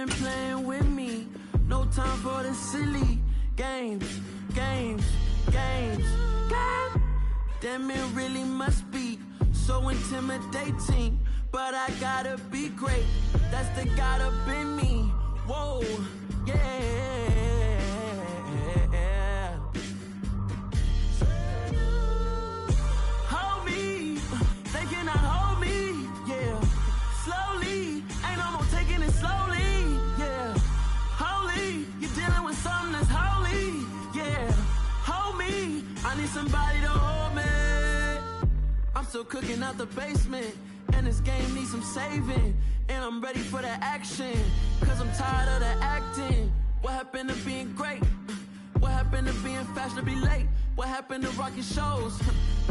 playing with me. No time for the silly games. Damn, it really must be so intimidating. But I gotta be great. That's the God up in me. Whoa, yeah. Hold me, they cannot hold me, yeah. Slowly, ain't no more taking it slowly, yeah. Holy, you're dealing with something that's holy, yeah. Hold me, I need somebody to hold me. I'm still cooking out the basement, and this game needs some saving. And I'm ready for the action, cause I'm tired of the acting. What happened to being great? What happened to being fashionably late? What happened to rocking shows?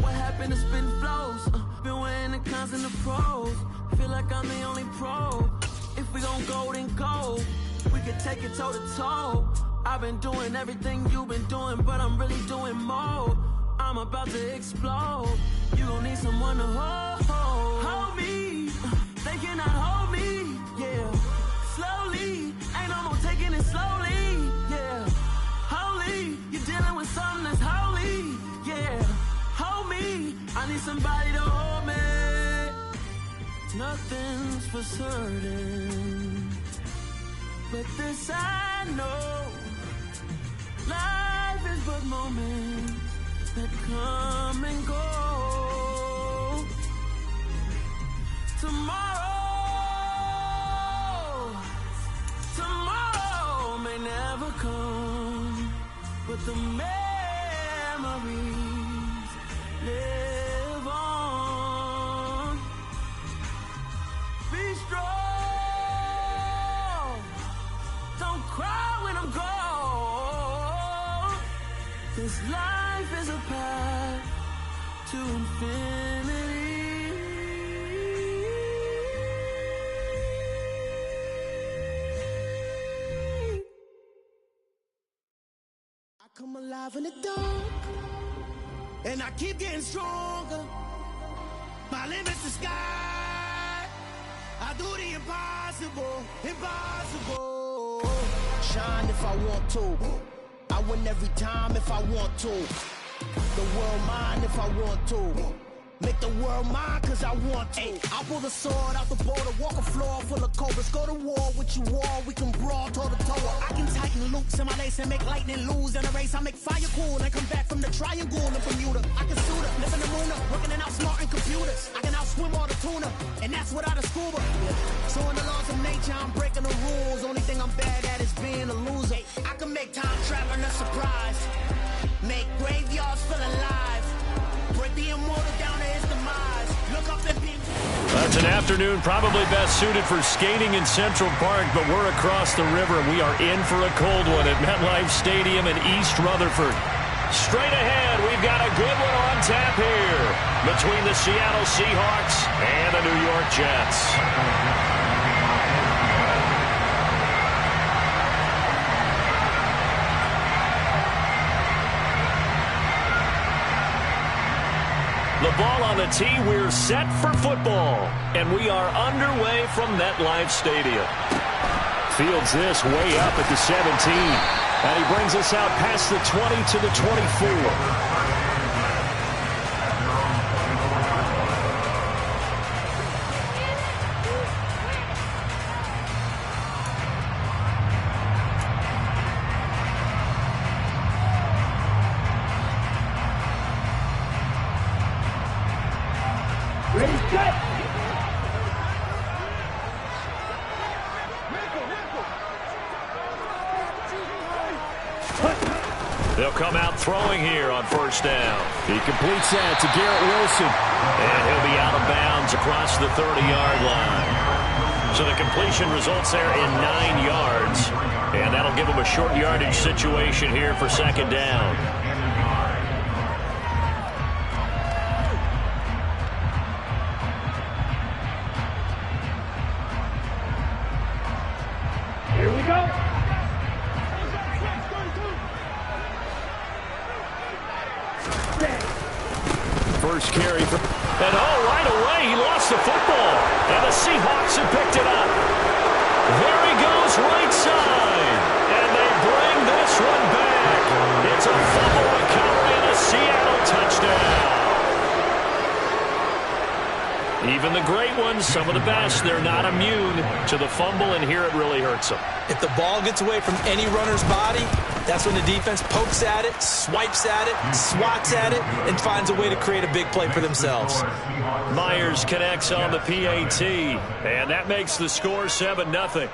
What happened to spitting flows? Been weighing the cons and the pros. Feel like I'm the only pro. If we gon' go, then go. We could take it toe to toe. I've been doing everything you've been doing, but I'm really doing more. I'm about to explode. You gon' need someone to hold me. They cannot hold me, yeah. Slowly, ain't no more taking it slowly, yeah. Holy, you're dealing with something that's holy, yeah. Hold me, I need somebody to hold me. Nothing's for certain, but this I know. Life is but moments that come and go. Tomorrow may never come, but the memories live on. Be strong, don't cry when I'm gone. This life is a path to infinity. Come alive in the dark, and I keep getting stronger. My limit's the sky. I do the impossible. Shine if I want to. I win every time if I want to. The world mine if I want to. Make the world mine cause I want to. I pull the sword out the border, walk a floor full of cobras. Go to war with you all, we can brawl toe to toe. I can tighten loops in my lace and make lightning lose. In a race I make fire cool and come back from the triangle in Bermuda. I can suit up, live in the moon up, working and outsmarting computers. I can outswim all the tuna, and that's without a scuba. So in the laws of nature I'm breaking the rules. Only thing I'm bad at is being a loser. I can make time traveling a surprise, make graveyards feel alive. Break the immortal down to his demise. Look up and be. That's an afternoon probably best suited for skating in Central Park, but we're across the river and we are in for a cold one at MetLife Stadium in East Rutherford. Straight ahead, we've got a good one on tap here between the Seattle Seahawks and the New York Jets. The ball on the tee, we're set for football. And we are underway from MetLife Stadium. Fields this way up at the 17. And he brings us out past the 20 to the 24. They'll come out throwing here on first down. He completes that to Garrett Wilson. And he'll be out of bounds across the 30-yard line. So the completion results there in 9 yards. And that'll give him a short yardage situation here for second down. Here we go. First carry for, and right away he lost the football, and the Seahawks have picked it up. There he goes, right some of the best. They're not immune to the fumble, and here it really hurts them. If the ball gets away from any runner's body, that's when the defense pokes at it, swipes at it, swats at it, and finds a way to create a big play for themselves. Myers connects on the PAT, and that makes the score 7-0.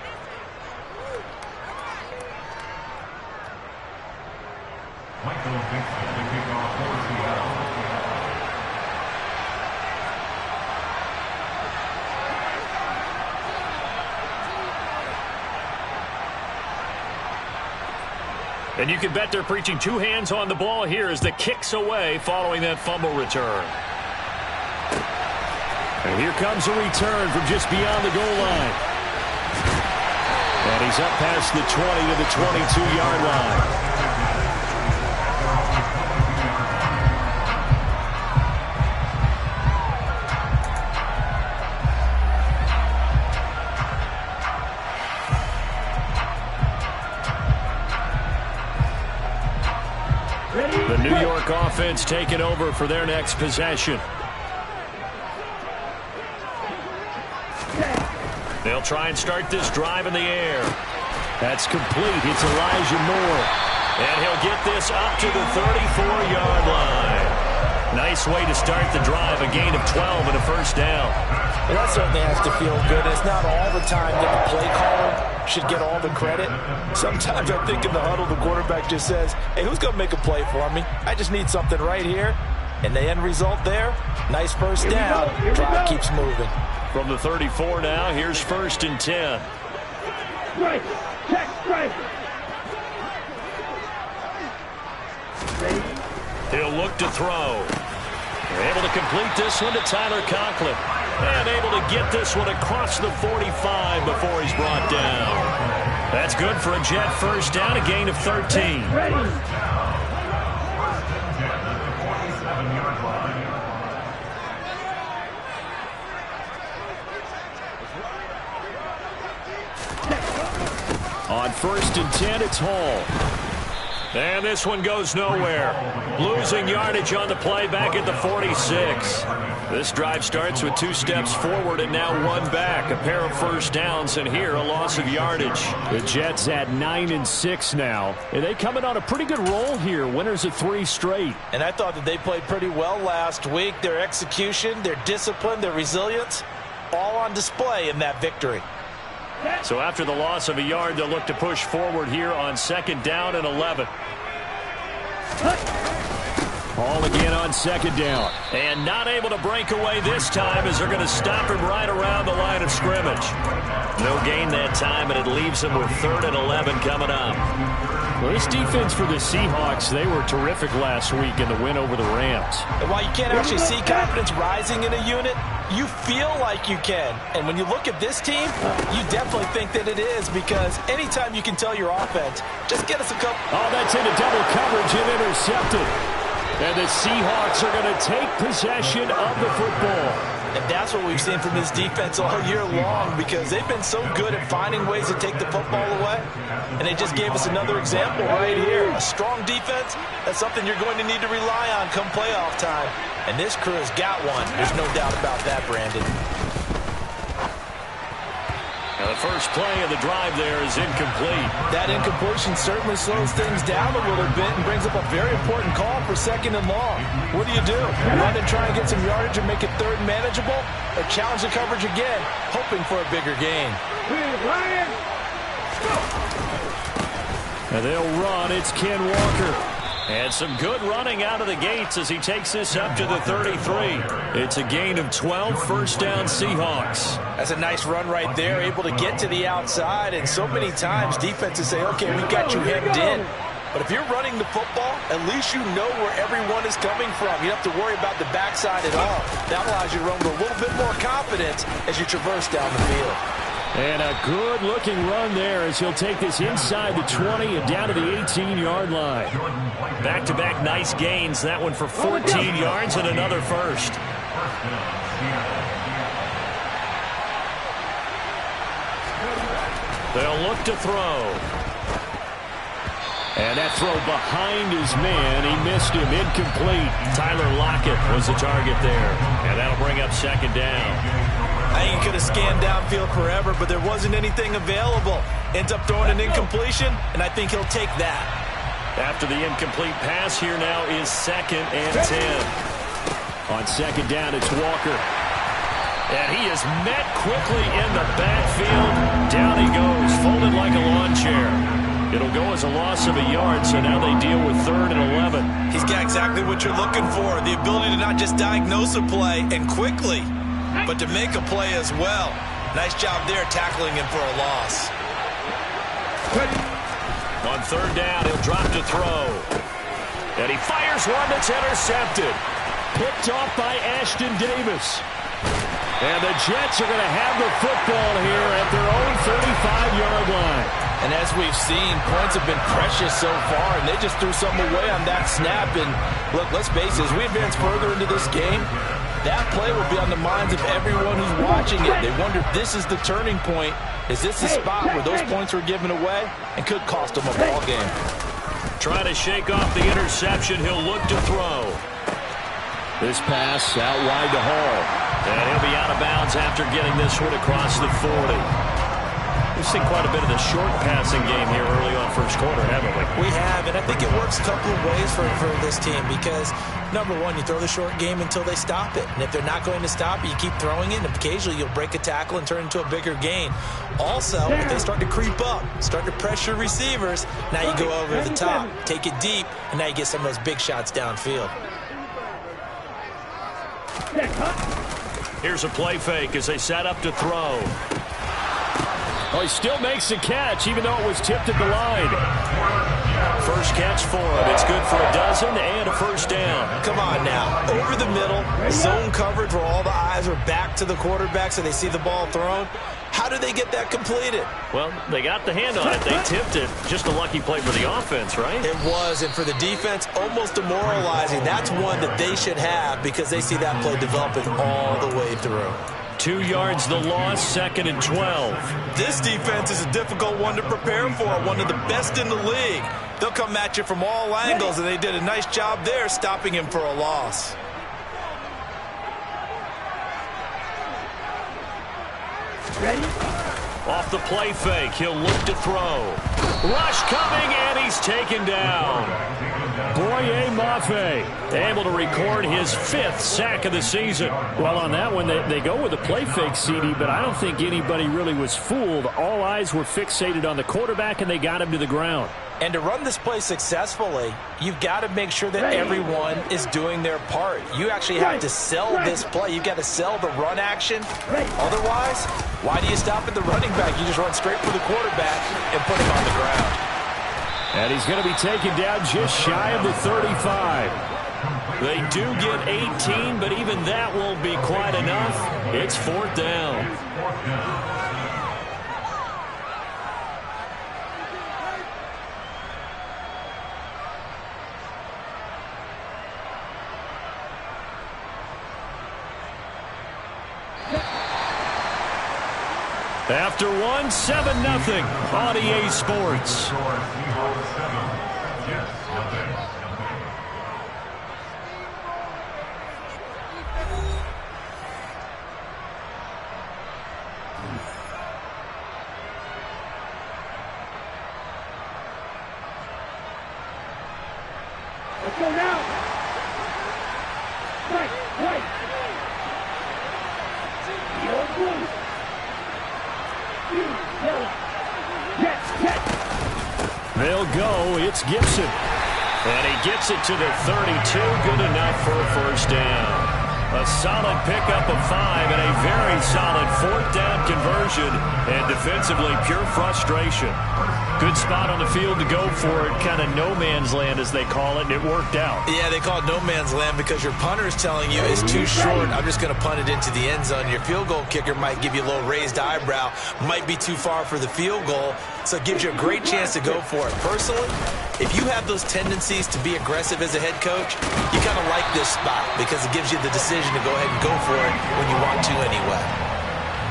And you can bet they're preaching two hands on the ball here as the kick's away following that fumble return. And here comes a return from just beyond the goal line. And he's up past the 20 to the 22-yard line. The New York offense taking over for their next possession. They'll try and start this drive in the air. That's complete. It's Elijah Moore. And he'll get this up to the 34-yard line. Nice way to start the drive. A gain of 12 and a first down. Well, that certainly has to feel good. It's not all the time that the play caller should get all the credit. Sometimes I think in the huddle, the quarterback just says, hey, who's going to make a play for me? I just need something right here. And the end result there, nice first down. Drive keeps moving. From the 34 now, here's 1st and 10. Right, check, right. He'll look to throw. They're able to complete this one to Tyler Conklin. And able to get this one across the 45 before he's brought down. That's good for a Jet first down, a gain of 13. On 1st and 10, it's Hall. And this one goes nowhere. Losing yardage on the play back at the 46. This drive starts with 2 steps forward and now 1 back. A pair of first downs, and here a loss of yardage. The Jets at 9-6 now. And they coming on a pretty good roll here. Winners of 3 straight. And I thought that they played pretty well last week. Their execution, their discipline, their resilience, all on display in that victory. So after the loss of a yard, they'll look to push forward here on 2nd down and 11. Hall again on 2nd down. And not able to break away this time as they're going to stop him right around the line of scrimmage. No gain that time, and it leaves him with 3rd and 11 coming up. Well, this defense for the Seahawks, they were terrific last week in the win over the Rams. And while you can't actually see confidence rising in a unit, you feel like you can. And when you look at this team, you definitely think that it is, because anytime you can tell your offense, just get us a couple. Oh, that's into double coverage and intercepted. And the Seahawks are going to take possession of the football. And that's what we've seen from this defense all year long, because they've been so good at finding ways to take the football away. And they just gave us another example right here. A strong defense, that's something you're going to need to rely on come playoff time. And this crew has got one. There's no doubt about that, Brandon. Now the first play of the drive there is incomplete. That incompletion certainly slows things down a little bit and brings up a very important call for 2nd and long. What do? Run and try and get some yardage and make it 3rd and manageable, or challenge the coverage again, hoping for a bigger gain? And they'll run. It's Ken Walker. And some good running out of the gates as he takes this up to the 33. It's a gain of 12, 1st down Seahawks. That's a nice run right there, able to get to the outside. And so many times defenses say, okay, we got you hemmed in. But if you're running the football, at least you know where everyone is coming from. You don't have to worry about the backside at all. That allows you to run with a little bit more confidence as you traverse down the field. And a good-looking run there as he'll take this inside the 20 and down to the 18-yard line. Back-to-back nice gains. That one for 14 yards and another first. They'll look to throw. And that throw behind his man. He missed him. Incomplete. Tyler Lockett was the target there. And that'll bring up 2nd down. I think he could have scanned downfield forever, but there wasn't anything available. Ends up throwing an incompletion, and I think he'll take that. After the incomplete pass, here now is 2nd and 10. On 2nd down, it's Walker. And he is met quickly in the backfield. Down he goes, folded like a lawn chair. It'll go as a loss of a yard, so now they deal with 3rd and 11. He's got exactly what you're looking for, the ability to not just diagnose a play and quickly, but to make a play as well. Nice job there tackling him for a loss. On 3rd down, he'll drop to throw. And he fires one that's intercepted. Picked off by Ashton Davis. And the Jets are going to have the football here at their own 35-yard line. And as we've seen, points have been precious so far, and they just threw some away on that snap. And look, let's face it, as we advance further into this game, that play will be on the minds of everyone who's watching it. They wonder if this is the turning point. Is this the spot where those points were given away and could cost them a ball game? Trying to shake off the interception. He'll look to throw. This pass out wide to Hall. And he'll be out of bounds after getting this one across the 40. We've seen quite a bit of the short passing game here early on first quarter, haven't we? We have, and I think it works a couple of ways for this team because, number one, you throw the short game until they stop it. And if they're not going to stop it, you keep throwing it, and occasionally you'll break a tackle and turn it into a bigger gain. Also, if they start to creep up, start to pressure receivers, now you go over the top, take it deep, and now you get some of those big shots downfield. Here's a play fake as they set up to throw. Oh, he still makes the catch, even though it was tipped at the line. First catch for him. It's good for a dozen and a first down. Come on now. Over the middle, zone coverage where all the eyes are back to the quarterback so they see the ball thrown. How did they get that completed? Well, they got the hand on it. They tipped it. Just a lucky play for the offense, right? It was, and for the defense, almost demoralizing. That's one that they should have because they see that play developing all the way through. 2 yards the loss, 2nd and 12. This defense is a difficult one to prepare for, one of the best in the league. They'll come at you from all angles, and they did a nice job there stopping him for a loss. Ready? Off the play fake, he'll look to throw. Rush coming, and he's taken down. Boye Mafe able to record his 5th sack of the season. Well, on that one, they go with a play fake, CD, but I don't think anybody really was fooled. All eyes were fixated on the quarterback, and they got him to the ground. And to run this play successfully, you've got to make sure that everyone is doing their part. You actually have to sell this play. You've got to sell the run action. Otherwise, why do you stop at the running back? You just run straight for the quarterback and put him on the ground. And he's going to be taken down just shy of the 35. They do get 18, but even that won't be quite enough. It's 4th down. After one, 7-0 on EA Sports. Let's go now. Right. They'll go. It's Gibson. And he gets it to the 32. Good enough for a first down. A solid pickup of 5 and a very solid 4th down conversion. And defensively, pure frustration. Good spot on the field to go for it. Kind of no man's land, as they call it, and it worked out. Yeah, they call it no man's land because your punter is telling you it's too short. I'm just going to punt it into the end zone. Your field goal kicker might give you a little raised eyebrow. Might be too far for the field goal. So it gives you a great chance to go for it. Personally, if you have those tendencies to be aggressive as a head coach, you kind of like this spot because it gives you the decision to go ahead and go for it when you want to anyway.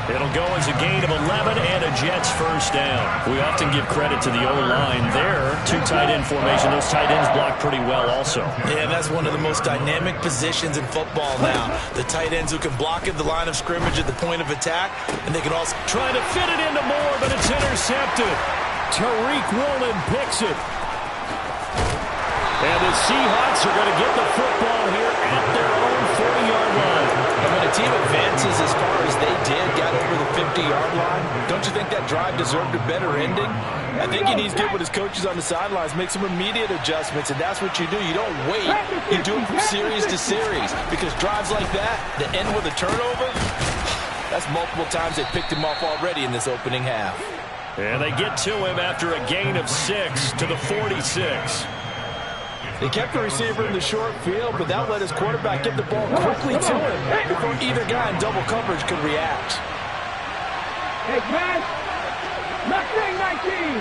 It'll go as a gain of 11 and a Jets first down. We often give credit to the O-line there. Two tight end formation. Those tight ends block pretty well also. Yeah, that's one of the most dynamic positions in football now. The tight ends who can block at the line of scrimmage at the point of attack, and they can also try to fit it into Moore, but it's intercepted. Tariq Woolen picks it. And the Seahawks are going to get the football here at their own 40-yard line. And when a team advances as far as they did, got over the 50-yard line, don't you think that drive deserved a better ending? I think he needs to get with his coaches on the sidelines, make some immediate adjustments, and that's what you do. You don't wait. You do it from series to series, because drives like that end with a turnover, that's multiple times they picked him off already in this opening half. And they get to him after a gain of 6 to the 46. They kept the receiver in the short field, but that let his quarterback get the ball quickly to him before either guy in double coverage could react. Hey, man! Mustang 19!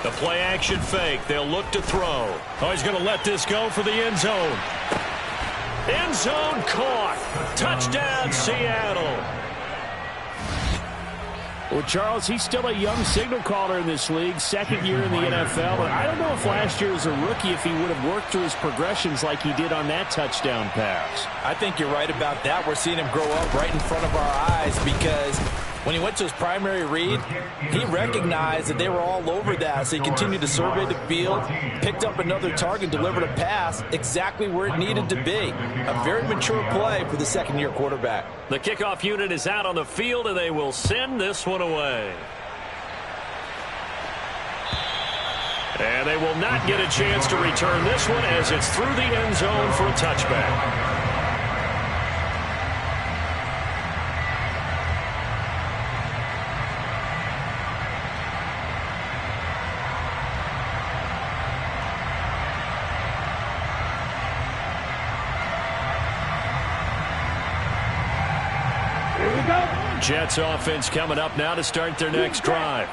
The play-action fake. They'll look to throw. Oh, he's going to let this go for the end zone. End zone caught. Touchdown, Seattle. Well, Charles, he's still a young signal caller in this league, second year in the NFL. But I don't know if last year as a rookie, if he would have worked through his progressions like he did on that touchdown pass. I think you're right about that. We're seeing him grow up right in front of our eyes, because when he went to his primary read, he recognized that they were all over that. So he continued to survey the field, picked up another target, delivered a pass exactly where it needed to be. A very mature play for the second-year quarterback. The kickoff unit is out on the field, and they will send this one away. And they will not get a chance to return this one as it's through the end zone for a touchback. Jets offense coming up now to start their next drive.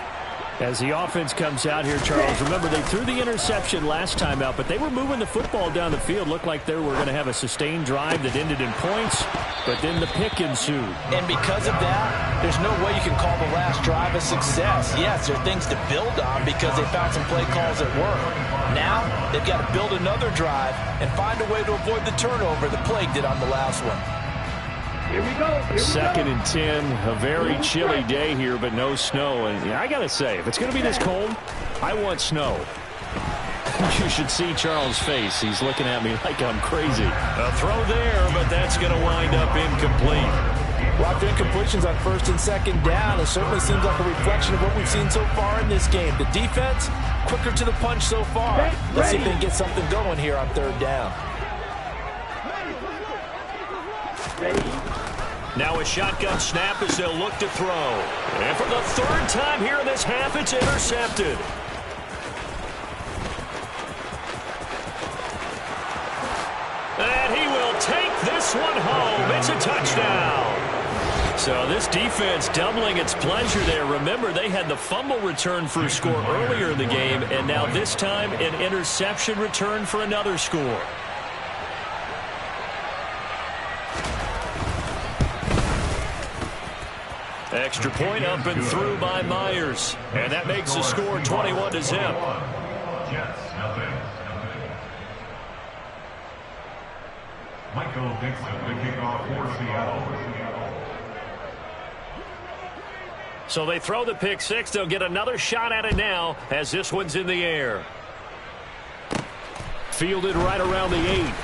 As the offense comes out here, Charles, remember they threw the interception last time out, but they were moving the football down the field. Looked like they were going to have a sustained drive that ended in points, but then the pick ensued. And because of that, there's no way you can call the last drive a success. Yes, there are things to build on because they found some play calls that work. Now, they've got to build another drive and find a way to avoid the turnover the Plague did on the last one. Here we go. Second and 10, a very chilly day here, but no snow. And I got to say, if it's going to be this cold, I want snow. You should see Charles' face. He's looking at me like I'm crazy. A throw there, but that's going to wind up incomplete. Locked incompletions on first and second down. It certainly seems like a reflection of what we've seen so far in this game. The defense, quicker to the punch so far. Let's see if they can get something going here on third down. Now a shotgun snap as they'll look to throw. And for the third time here in this half, it's intercepted. And he will take this one home. It's a touchdown. So this defense doubling its pleasure there. Remember, they had the fumble return for a score earlier in the game, and now this time an interception return for another score. Extra point up and through by Myers. And that makes the score 21-0. Michael Dixon, the kickoff for Seattle. So they throw the pick six. They'll get another shot at it now as this one's in the air. Fielded right around the 8.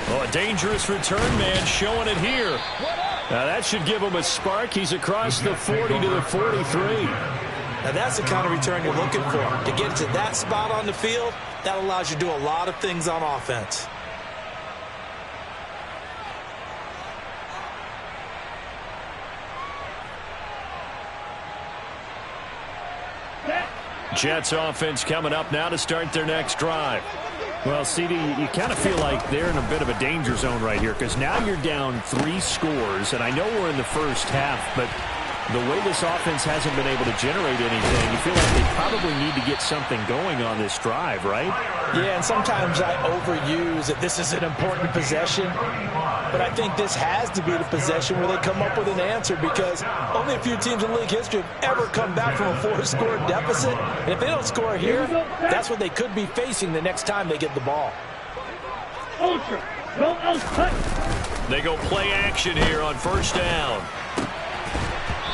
Oh, a dangerous return man showing it here. Now that should give him a spark. He's across the 40 to the 43. Now that's the kind of return you're looking for. To get to that spot on the field, that allows you to do a lot of things on offense. Jets offense coming up now to start their next drive. Well, CD, you kind of feel like they're in a bit of a danger zone right here because now you're down 3 scores, and I know we're in the first half, but the way this offense hasn't been able to generate anything, you feel like they probably need to get something going on this drive, right? Yeah, and sometimes I overuse that this is an important possession, but I think this has to be the possession where they come up with an answer, because only a few teams in league history have ever come back from a 4-score deficit, and if they don't score here, that's what they could be facing the next time they get the ball. Ultra. Go outside. They go play action here on first down.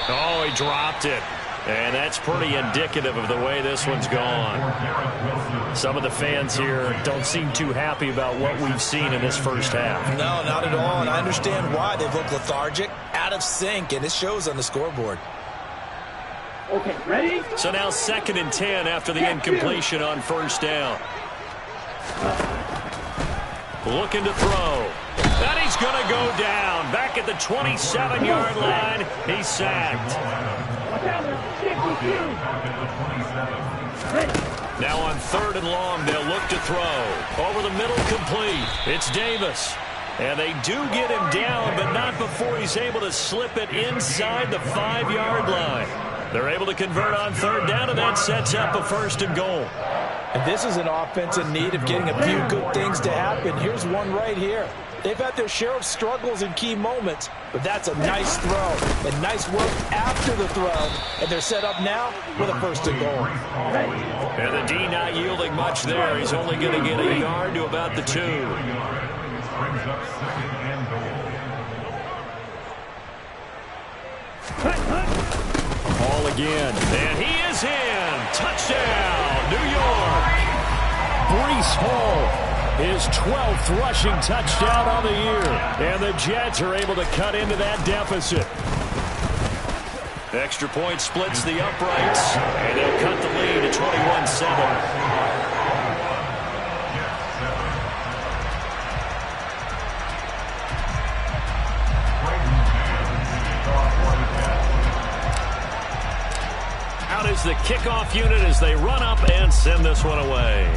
Oh, he dropped it. And that's pretty indicative of the way this one's gone. Some of the fans here don't seem too happy about what we've seen in this first half. No, not at all, and I understand why. They look lethargic, out of sync, and it shows on the scoreboard. Okay, ready? So now 2nd and 10 after the incompletion on first down. Looking to throw. And he's going to go down. Back at the 27-yard line. He's sacked. Now on 3rd and long, they'll look to throw. Over the middle, complete. It's Davis. And they do get him down, but not before he's able to slip it inside the 5-yard line. They're able to convert on 3rd down, and that sets up a 1st and goal. And this is an offense in need of getting a few good things to happen. Here's one right here. They've had their share of struggles in key moments, but that's a nice throw and nice work after the throw. And they're set up now with a 1st and goal. And the D not yielding much there. He's only going to get a yard to about the 2. Ball again. And he is in. Touchdown, New York. Breece Hall, his 12th rushing touchdown on the year. And the Jets are able to cut into that deficit. Extra point splits the uprights, and they'll cut the lead to 21-7. Out is the kickoff unit as they run up and send this one away.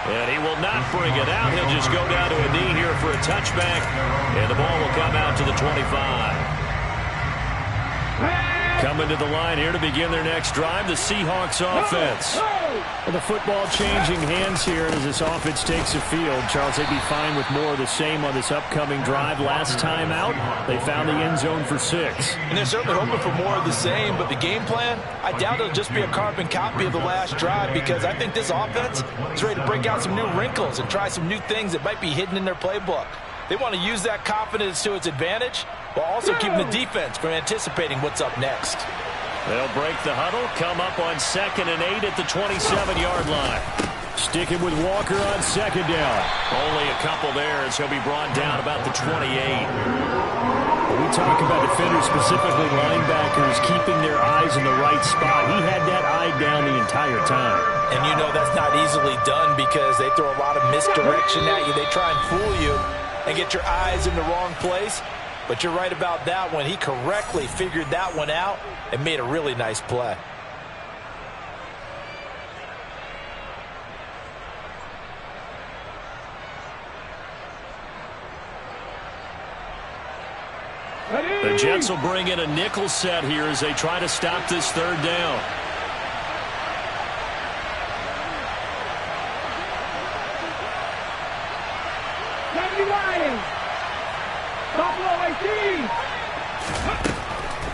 And he will not bring it out. He'll just go down to a knee here for a touchback. And the ball will come out to the 25. Coming to the line here to begin their next drive, the Seahawks offense. And the football changing hands here as this offense takes the field. Charles, they'd be fine with more of the same on this upcoming drive. Last time out, they found the end zone for 6. And they're certainly hoping for more of the same, but the game plan, I doubt it'll just be a carbon copy of the last drive, because I think this offense is ready to break out some new wrinkles and try some new things that might be hidden in their playbook. They want to use that confidence to its advantage while also keeping the defense from anticipating what's up next. They'll break the huddle, come up on 2nd and 8 at the 27-yard line. Sticking with Walker on 2nd down. Only a couple there as he'll be brought down about the 28. When we talk about defenders, specifically linebackers, keeping their eyes in the right spot, he had that eye down the entire time. And you know that's not easily done because they throw a lot of misdirection at you. They try and fool you and get your eyes in the wrong place. But you're right about that one. He correctly figured that one out and made a really nice play. The Jets will bring in a nickel set here as they try to stop this 3rd down.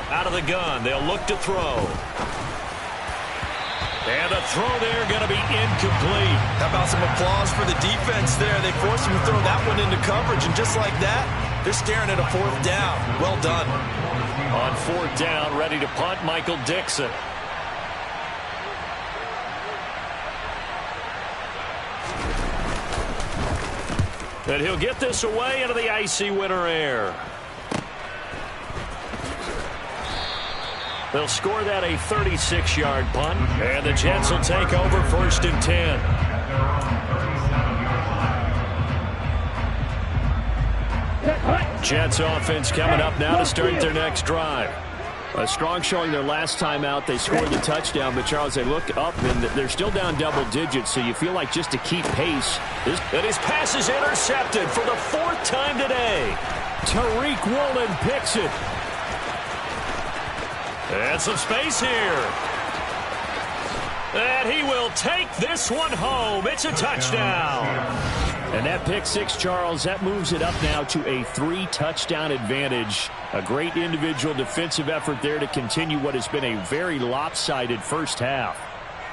Out of the gun, they'll look to throw. And a throw there going to be incomplete. How about some applause for the defense there? They forced him to throw that one into coverage, and just like that, they're staring at a 4th down. Well done. On 4th down, ready to punt, Michael Dixon. And he'll get this away into the icy winter air. They'll score that a 36-yard punt, and the Jets will take over 1st and 10. Jets offense coming up now to start their next drive. A strong showing their last time out. They scored the touchdown, but Charles, they look up and they're still down double digits, so you feel like just to keep pace. And his pass is intercepted for the 4th time today. Tariq Woolen picks it. And some space here. And he will take this one home. It's a touchdown. And that pick six, Charles, that moves it up now to a 3-touchdown advantage. A great individual defensive effort there to continue what has been a very lopsided first half.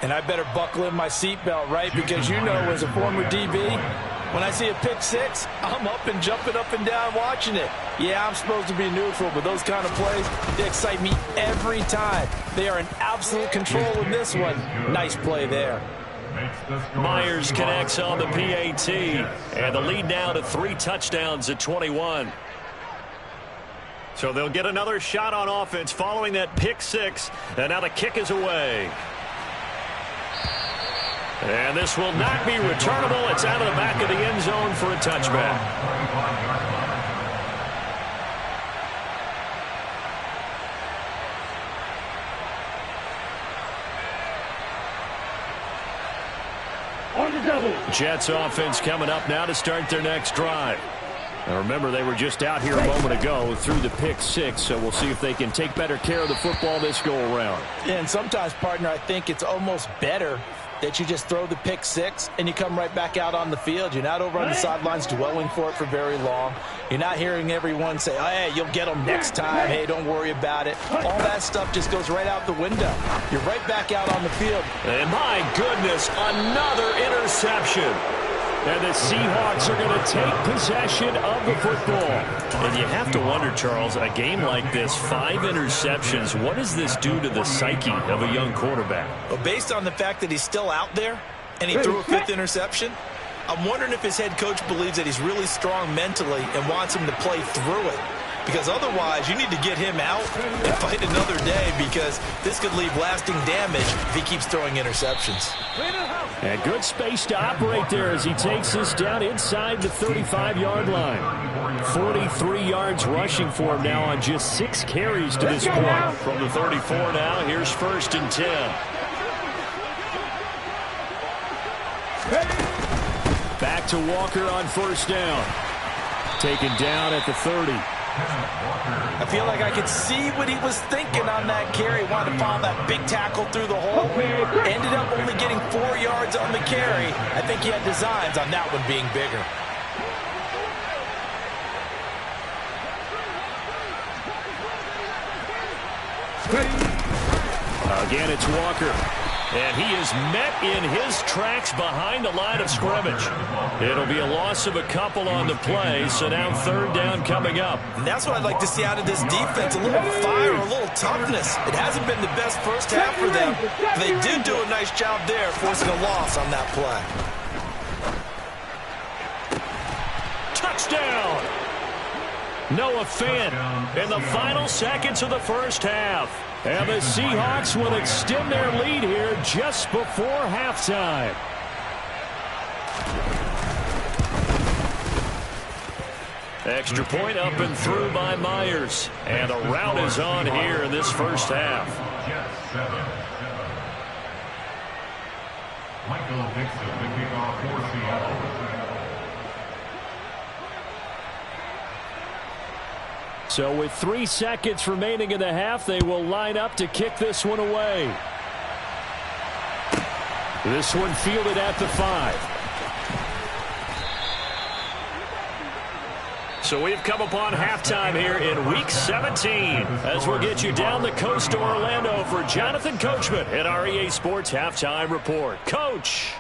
And I better buckle in my seatbelt, right? Because you know, as a former DB, when I see a pick six, I'm up and jumping up and down watching it. Yeah, I'm supposed to be neutral, but those kind of plays, they excite me every time. They are in absolute control in this one. Nice play there. Myers connects on the PAT, and the lead now to 3 touchdowns at 21. So they'll get another shot on offense following that pick six, and now the kick is away. And this will not be returnable. It's out of the back of the end zone for a touchback. On the double. Jets offense coming up now to start their next drive. Now remember, they were just out here a moment ago through the pick six, so we'll see if they can take better care of the football this go around. And sometimes, partner, I think it's almost better that you just throw the pick six and you come right back out on the field. You're not over on the sidelines dwelling for it for very long. You're not hearing everyone say, oh, hey, you'll get them next time. Hey, don't worry about it. All that stuff just goes right out the window. You're right back out on the field. And my goodness, another interception. And the Seahawks are going to take possession of the football. And you have to wonder, Charles, a game like this, 5 interceptions, what does this do to the psyche of a young quarterback? Well, based on the fact that he's still out there and he threw a 5th interception, I'm wondering if his head coach believes that he's really strong mentally and wants him to play through it. Because otherwise, you need to get him out and fight another day, because this could leave lasting damage if he keeps throwing interceptions. And good space to operate there as he takes this down inside the 35-yard line. 43 yards rushing for him now on just 6 carries to this point. From the 34 now, here's 1st and 10. Back to Walker on 1st down. Taken down at the 30. I feel like I could see what he was thinking on that carry. Wanted to follow that big tackle through the hole. Ended up only getting 4 yards on the carry. I think he had designs on that one being bigger. Again, it's Walker. And he is met in his tracks behind the line of scrimmage. It'll be a loss of a couple on the play, so now 3rd down coming up. And that's what I'd like to see out of this defense, a little fire, a little toughness. It hasn't been the best first half for them. They did do a nice job there, forcing a loss on that play. Touchdown! Noah Fant in the final seconds of the first half. And the Seahawks will extend their lead here just before halftime. Extra point up and through by Myers. And the route is on here in this first half. Michael Dixon, the kickoff for Seattle. So with 3 seconds remaining in the half, they will line up to kick this one away. This one fielded at the 5. So we've come upon halftime here in Week 17 as we'll get you down the coast to Orlando for Jonathan Coachman at our EA Sports Halftime Report. Coach.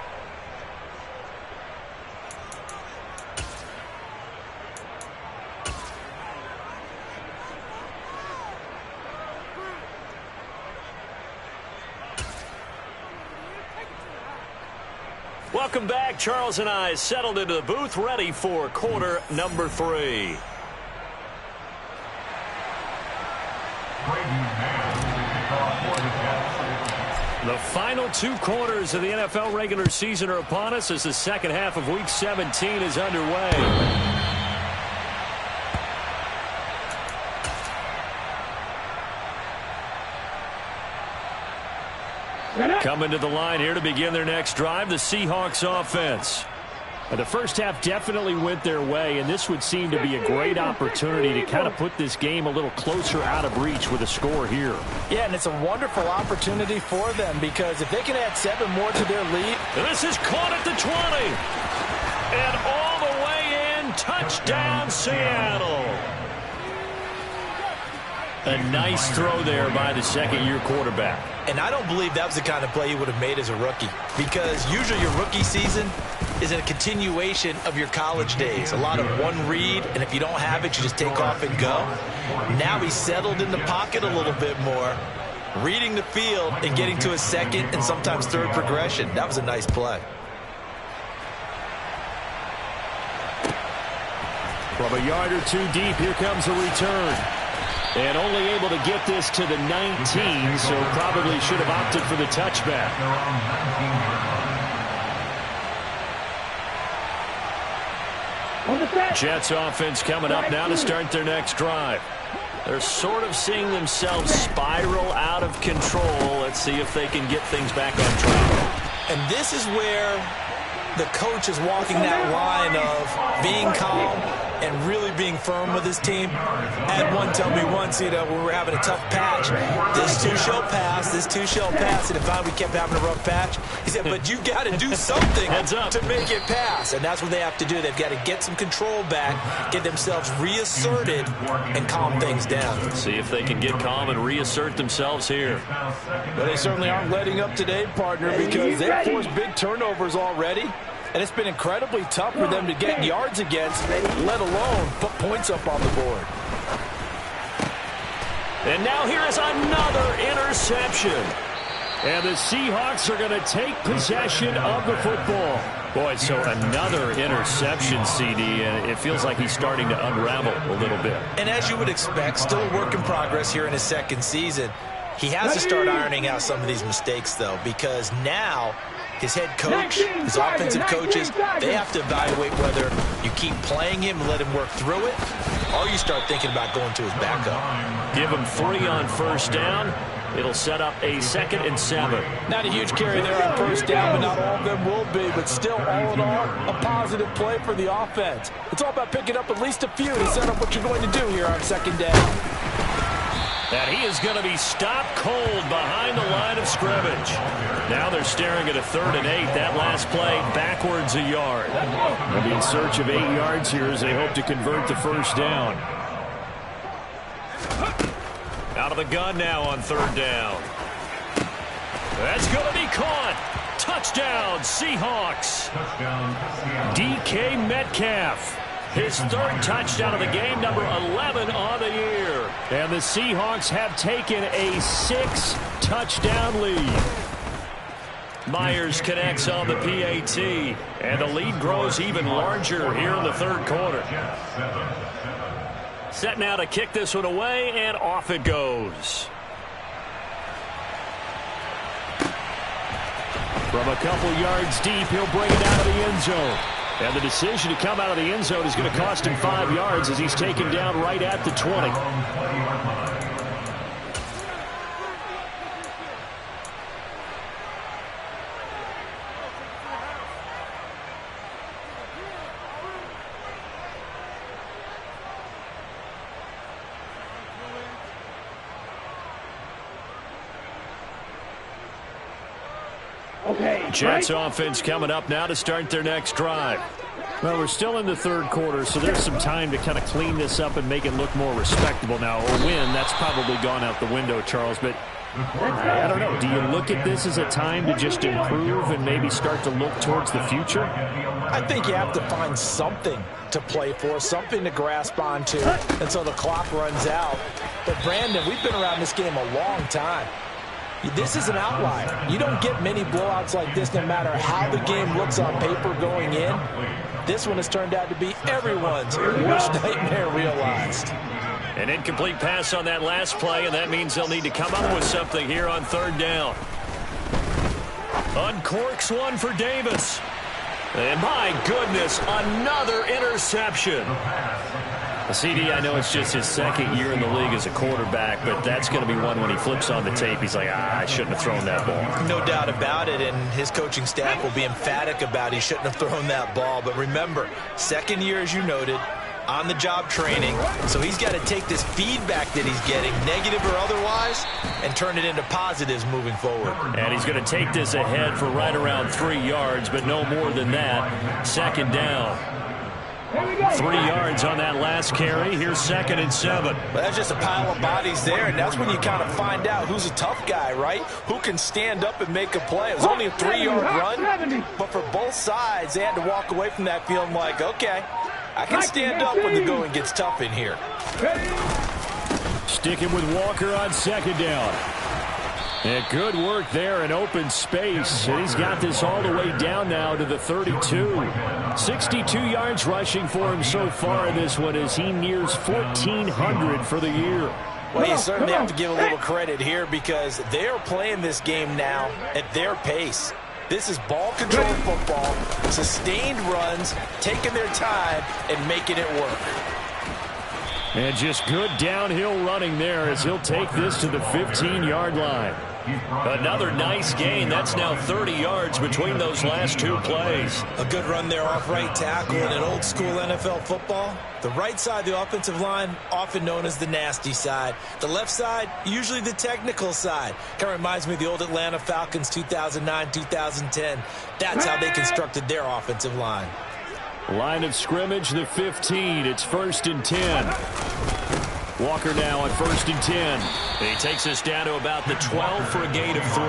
Welcome back. Charles and I settled into the booth, ready for quarter number 3. The final 2 quarters of the NFL regular season are upon us as the second half of Week 17 is underway. Coming to the line here to begin their next drive, the Seahawks offense. The first half definitely went their way, and this would seem to be a great opportunity to kind of put this game a little closer out of reach with a score here. Yeah, and it's a wonderful opportunity for them because if they can add 7 more to their lead. This is caught at the 20. And all the way in, touchdown Seattle. A nice throw there by the second-year quarterback. And I don't believe that was the kind of play he would have made as a rookie because usually your rookie season is a continuation of your college days. A lot of one read, and if you don't have it, you just take off and go. Now he's settled in the pocket a little bit more, reading the field and getting to a second and sometimes third progression. That was a nice play. From a yard or two deep, here comes a return. And only able to get this to the 19, so probably should have opted for the touchback. Jets offense coming up now to start their next drive. They're sort of seeing themselves spiral out of control. Let's see if they can get things back on track. And this is where the coach is walking that line of being calm and really being firm with his team. I had one tell me once, when we were having a tough patch, this too shall pass, this too shall pass. And if we kept having a rough patch, he said, but you got to do something to make it pass. And that's what they have to do. They've got to get some control back, get themselves reasserted, and calm things down. See if they can get calm and reassert themselves here. But they certainly aren't letting up today, partner, because they've forced big turnovers already. And it's been incredibly tough for them to get yards against, let alone put points up on the board. And now here is another interception. And the Seahawks are going to take possession of the football. Boy, so another interception, CD, and it feels like he's starting to unravel a little bit. And as you would expect, still a work in progress here in his second season. He has to start ironing out some of these mistakes, though, because now his head coach, his offensive coaches, they have to evaluate whether you keep playing him and let him work through it, or you start thinking about going to his backup. Give him 3 on first down. It'll set up a 2nd and 7. Not a huge carry there on first down, but not all of them will be. But still, all in all, a positive play for the offense. It's all about picking up at least a few to set up what you're going to do here on second down. And he is going to be stopped cold behind the line of scrimmage. Now they're staring at a 3rd and 8. That last play backwards a yard. They'll be in search of 8 yards here as they hope to convert the first down. Out of the gun now on 3rd down. That's going to be caught. Touchdown, Seahawks. DK Metcalf. His 3rd touchdown of the game, number 11 on the year. And the Seahawks have taken a 6-touchdown lead. Myers connects on the PAT, and the lead grows even larger here in the 3rd quarter. Set now to kick this one away, and off it goes. From a couple yards deep, he'll bring it out of the end zone. And the decision to come out of the end zone is going to cost him 5 yards as he's taken down right at the 20. Jets offense coming up now to start their next drive. Well, we're still in the 3rd quarter, so there's some time to kind of clean this up and make it look more respectable. Now, a win, that's probably gone out the window, Charles, but I don't know. Do you look at this as a time to just improve and maybe start to look towards the future? I think you have to find something to play for, something to grasp onto until the clock runs out. But, Brandon, we've been around this game a long time. This is an outlier. You don't get many blowouts like this no matter how the game looks on paper going in. This one has turned out to be everyone's worst nightmare realized. An incomplete pass on that last play, and that means they'll need to come up with something here on 3rd down. Uncorks one for Davis. And my goodness, another interception. CD, I know it's just his second year in the league as a quarterback, but that's going to be one when he flips on the tape, he's like, I shouldn't have thrown that ball. No doubt about it, and his coaching staff will be emphatic about he shouldn't have thrown that ball. But remember, second year, as you noted, on-the-job training, so he's got to take this feedback that he's getting, negative or otherwise, and turn it into positives moving forward. And he's going to take this ahead for right around 3 yards, but no more than that. Second down. 3 yards on that last carry. Here's 2nd and 7. Well, that's just a pile of bodies there, and that's when you kind of find out who's a tough guy, right? Who can stand up and make a play. It was only a 3-yard run, but for both sides, they had to walk away from that feeling like, okay, I can stand up when the going gets tough in here. Sticking with Walker on 2nd down. And good work there in open space. And he's got this all the way down now to the 32. 62 yards rushing for him so far in this one as he nears 1,400 for the year. Well, you certainly have to give a little credit here because they're playing this game now at their pace. This is ball control football, sustained runs, taking their time and making it work. And just good downhill running there as he'll take this to the 15-yard line. Another nice gain. That's now 30 yards between those last 2 plays. A good run there off right tackle in an old-school NFL football. The right side of the offensive line, often known as the nasty side. The left side, usually the technical side. Kind of reminds me of the old Atlanta Falcons 2009-2010. That's how they constructed their offensive line. Line of scrimmage, the 15. It's 1st and 10. Walker now on 1st and 10. He takes us down to about the 12 for a gain of 3.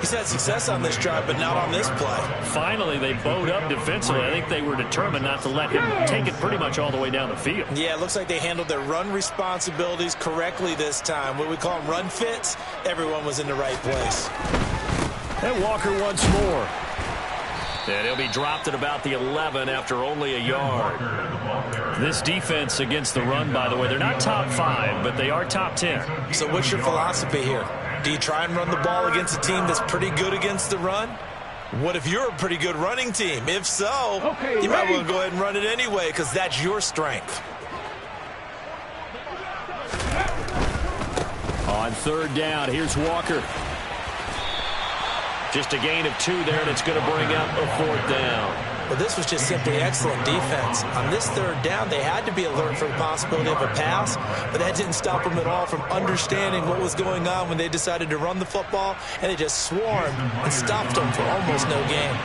He's had success on this drive, but not on this play. Finally, they bowed up defensively. I think they were determined not to let him take it pretty much all the way down the field. Yeah, it looks like they handled their run responsibilities correctly this time. What we call them run fits, everyone was in the right place. And Walker once more. And he'll be dropped at about the 11 after only a yard. This defense against the run, by the way, they're not top 5, but they are top 10. So what's your philosophy here? Do you try and run the ball against a team that's pretty good against the run? What if you're a pretty good running team? If so, you might want to go ahead and run it anyway because that's your strength. On 3rd down, here's Walker. Just a gain of 2 there, and it's going to bring up a 4th down. Well, this was just simply excellent defense. On this 3rd down, they had to be alert for the possibility of a pass, but that didn't stop them at all from understanding what was going on when they decided to run the football, and they just swarmed and stopped them for almost no gain.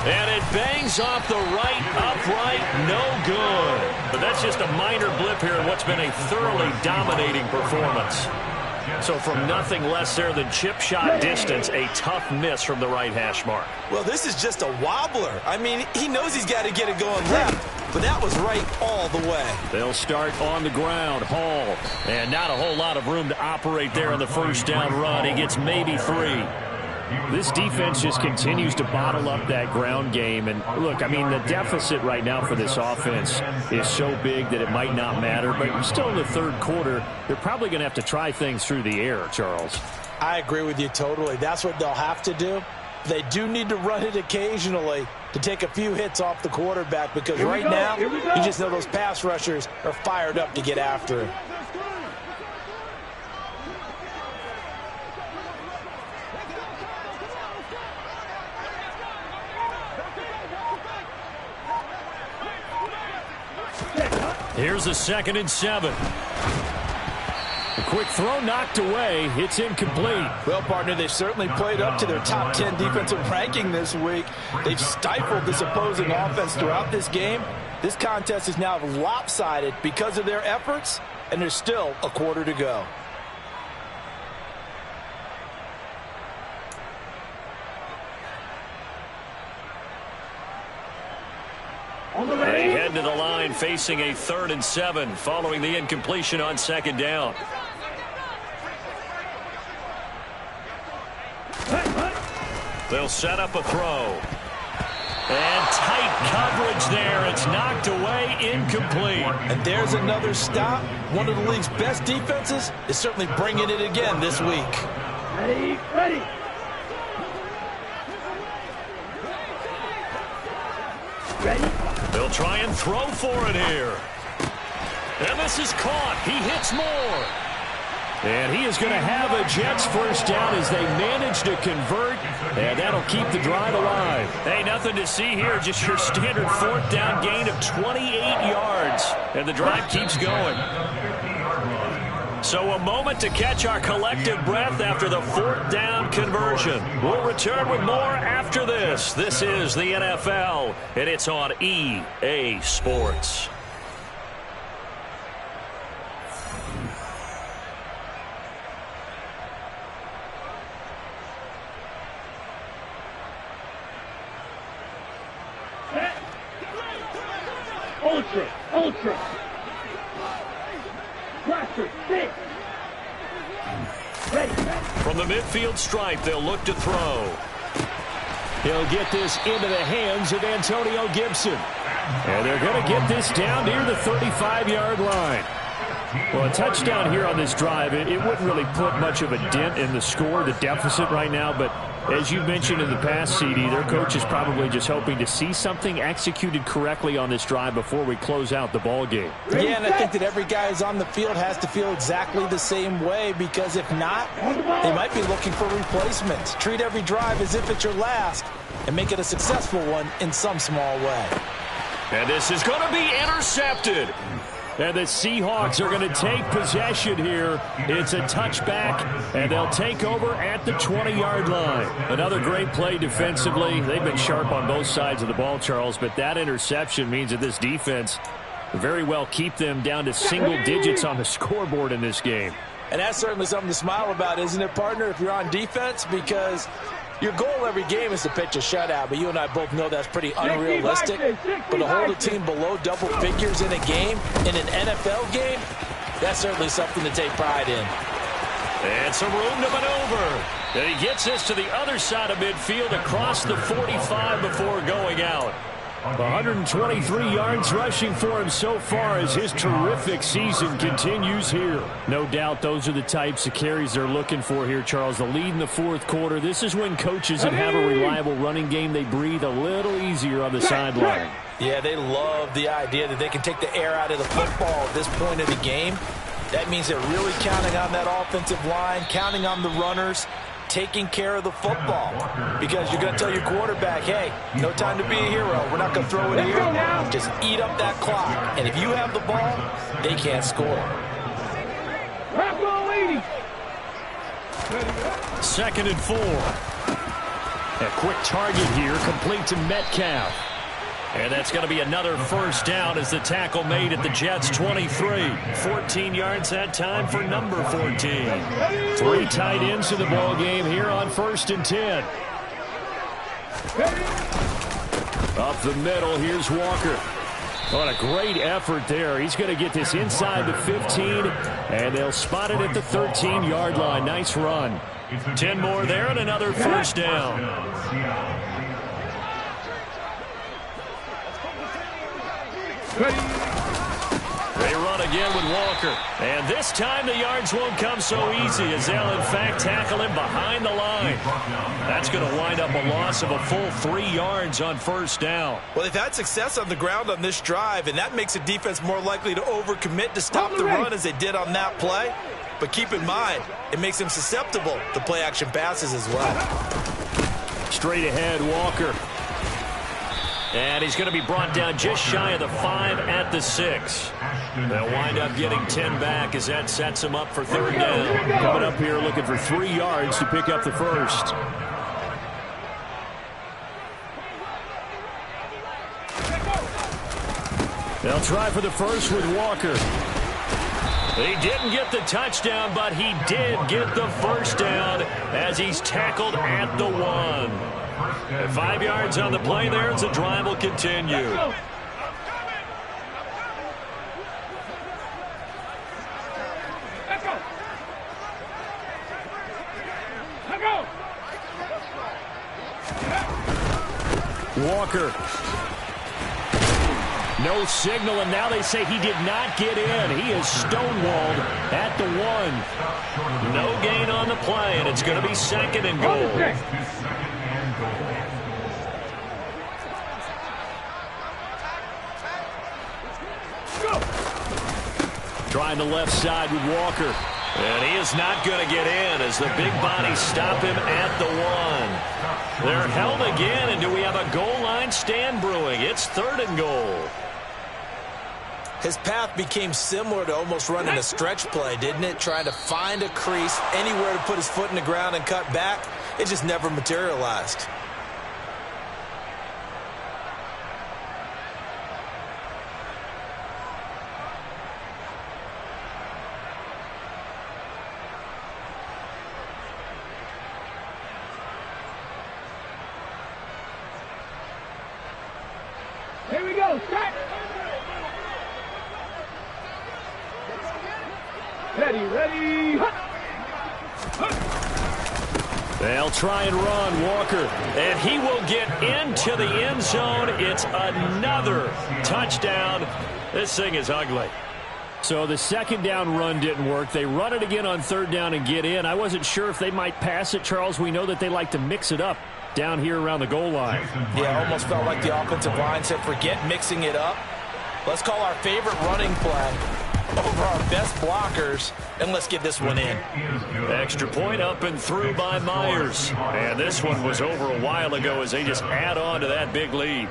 And it bangs off the right upright, no good. But that's just a minor blip here in what's been a thoroughly dominating performance. So from nothing less there than chip shot distance, a tough miss from the right hash mark. Well, this is just a wobbler. I mean, he knows he's got to get it going left, but that was right all the way. They'll start on the ground. Hall, and not a whole lot of room to operate there on the 1st down run. He gets maybe 3. This defense just continues to bottle up that ground game. And look, I mean, the deficit right now for this offense is so big that it might not matter. But still in the 3rd quarter, they're probably going to have to try things through the air, Charles. I agree with you totally. That's what they'll have to do. They do need to run it occasionally to take a few hits off the quarterback because right now, you just know those pass rushers are fired up to get after him. Here's a 2nd and 7. A quick throw knocked away. It's incomplete. Well, partner, they've certainly played up to their top 10 defensive ranking this week. They've stifled this opposing offense throughout this game. This contest is now lopsided because of their efforts, and there's still a quarter to go. They head to the line facing a 3rd and 7 following the incompletion on 2nd down. They'll set up a throw. And tight coverage there. It's knocked away, incomplete. And there's another stop. One of the league's best defenses is certainly bringing it again this week. Ready, ready. Ready. They'll try and throw for it here. And this is caught. He hits more. And he is going to have a Jets first down as they manage to convert. And that'll keep the drive alive. Hey, nothing to see here. Just your standard fourth down gain of 28 yards. And the drive keeps going. So a moment to catch our collective breath after the fourth down conversion. We'll return with more after this. This is the NFL, and it's on EA Sports. Ultra, ultra. Blaster, sit. Ready. From the midfield stripe, they'll look to throw. He'll get this into the hands of Antonio Gibson. And they're going to get this down near the 35-yard line. Well, a touchdown here on this drive, it wouldn't really put much of a dent in the score, the deficit right now, but as you mentioned in the past, CD, their coach is probably just hoping to see something executed correctly on this drive before we close out the ball game. Yeah, and I think that every guy who's on the field has to feel exactly the same way, because if not, they might be looking for replacements. Treat every drive as if it's your last and make it a successful one in some small way. And this is going to be intercepted. And the Seahawks are going to take possession here. It's a touchback, and they'll take over at the 20-yard line. Another great play defensively. They've been sharp on both sides of the ball, Charles, but that interception means that this defense very well keep them down to single digits on the scoreboard in this game. And that's certainly something to smile about, isn't it, partner, if you're on defense? Because your goal every game is to pitch a shutout, but you and I both know that's pretty unrealistic. But to hold a team below double figures in a game, in an NFL game, that's certainly something to take pride in. And some room to maneuver. And he gets this to the other side of midfield across the 45 before going out. 123 yards rushing for him so far as his terrific season continues here. No doubt those are the types of carries they're looking for here, Charles. The lead in the fourth quarter. This is when coaches that have a reliable running game, they breathe a little easier on the sideline. Yeah, they love the idea that they can take the air out of the football at this point of the game. That means they're really counting on that offensive line, counting on the runners, taking care of the football, because you're going to tell your quarterback, hey, no time to be a hero. We're not going to throw it here. Just eat up that clock. And if you have the ball, they can't score. 2nd and 4. A quick target here, complete to Metcalf. And that's going to be another first down as the tackle made at the Jets' 23. 14 yards that time for number 14. 3 tight ends in the ball game here on 1st and 10. Up the middle, here's Walker. What a great effort there. He's going to get this inside the 15, and they'll spot it at the 13-yard line. Nice run. 10 more there and another first down. They run again with Walker. And this time the yards won't come so easy as they'll, in fact, tackle him behind the line. That's going to wind up a loss of a full 3 yards on first down. Well, they've had success on the ground on this drive, and that makes a defense more likely to overcommit to stop the run as they did on that play. But keep in mind, it makes them susceptible to play-action passes as well. Straight ahead, Walker. And he's going to be brought down just shy of the 5 at the 6. They'll wind up getting 10 back as that sets him up for 3rd down. Coming up here looking for 3 yards to pick up the first. They'll try for the first with Walker. He didn't get the touchdown, but he did get the first down as he's tackled at the 1. 5 yards on the play there as the drive will continue. Walker. No signal, and now they say he did not get in. He is stonewalled at the 1. No gain on the play, and it's going to be 2nd and goal. Trying the left side with Walker. And he is not going to get in as the big bodies stop him at the 1. They're held again, and do we have a goal line stand brewing? It's 3rd and goal. His path became similar to almost running a stretch play, didn't it? Trying to find a crease, anywhere to put his foot in the ground and cut back. It just never materialized. Here we go, set! Ready! They'll try and run Walker, and he will get into the end zone. It's another touchdown. This thing is ugly. So the 2nd down run didn't work. They run it again on 3rd down and get in. I wasn't sure if they might pass it, Charles. We know that they like to mix it up down here around the goal line. Yeah, almost felt like the offensive line said, forget mixing it up. Let's call our favorite running play over our best blockers, and let's get this one in. Extra point up and through by Myers. And this one was over a while ago as they just add on to that big lead.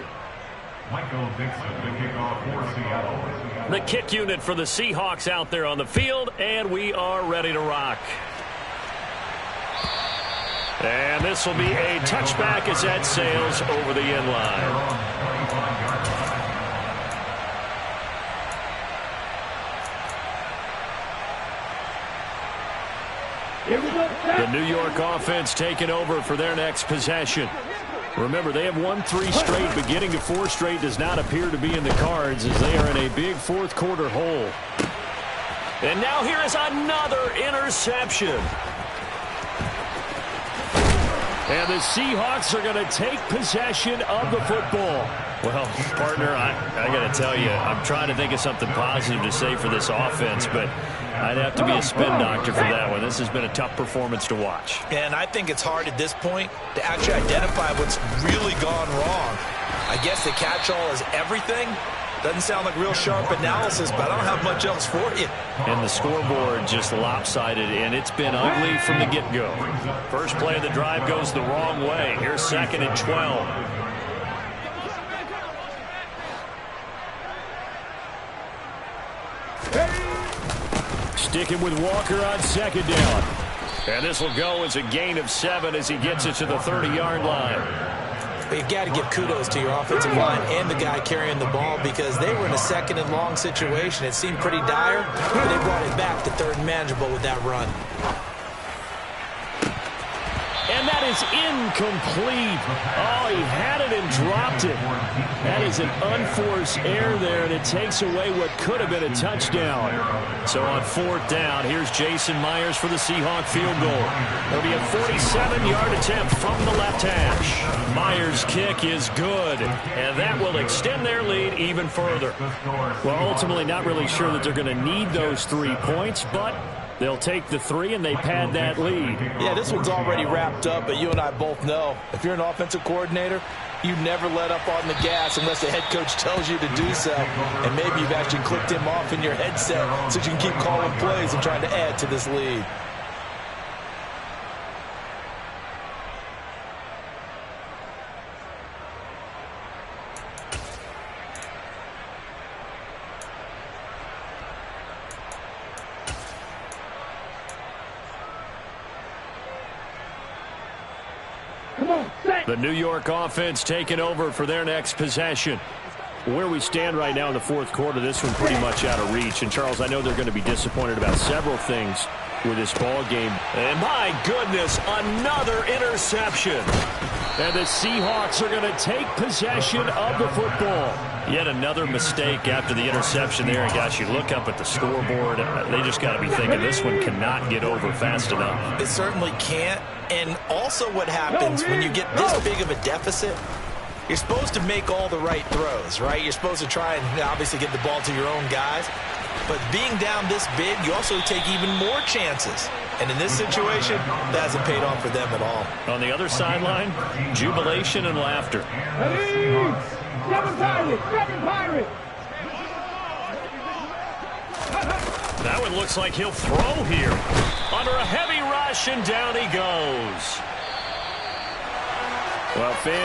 The kick unit for the Seahawks out there on the field, and we are ready to rock. And this will be a touchback as that sails over the end line. The New York offense taking over for their next possession. Remember, they have won 3 straight, but getting to 4 straight does not appear to be in the cards as they are in a big 4th quarter hole. And now here is another interception. And the Seahawks are going to take possession of the football. Well, partner, I got to tell you, I'm trying to think of something positive to say for this offense, but I'd have to be a spin doctor for that one. This has been a tough performance to watch. And I think it's hard at this point to actually identify what's really gone wrong. I guess the catch-all is everything. Doesn't sound like real sharp analysis, but I don't have much else for you. And the scoreboard just lopsided, and it's been ugly from the get-go. First play of the drive goes the wrong way. Here's 2nd and 12. Sticking with Walker on 2nd down. And this will go as a gain of 7 as he gets it to the 30-yard line. But you've got to give kudos to your offensive line and the guy carrying the ball because they were in a 2nd and long situation. It seemed pretty dire, but they brought it back to 3rd and manageable with that run. And that is incomplete. Oh, he had it and dropped it. That is an unforced error there, and it takes away what could have been a touchdown. So on 4th down, here's Jason Myers for the Seahawk field goal. It'll be a 47-yard attempt from the left hash. Myers' kick is good, and that will extend their lead even further. Well, ultimately not really sure that they're going to need those 3 points, but they'll take the 3 and they pad that lead. Yeah, this one's already wrapped up, but you and I both know if you're an offensive coordinator, you never let up on the gas unless the head coach tells you to do so. And maybe you've actually clicked him off in your headset so you can keep calling plays and trying to add to this lead. The New York offense taking over for their next possession. Where we stand right now in the 4th quarter, this one pretty much out of reach. And, Charles, I know they're going to be disappointed about several things with this ball game. And, my goodness, another interception. And the Seahawks are going to take possession of the football. Yet another mistake after the interception there. And, gosh, you look up at the scoreboard. They just got to be thinking this one cannot get over fast enough. It certainly can't. And also what happens when you get this big of a deficit, You're supposed to make all the right throws, right? You're supposed to try and obviously get the ball to your own guys. But being down this big, you also take even more chances. And in this situation, that hasn't paid off for them at all. On the other sideline, jubilation and laughter. Ready? Seven Pirates! Seven Pirates! That one looks like he'll throw here. Under a heavy rush, and down he goes. Well, fans.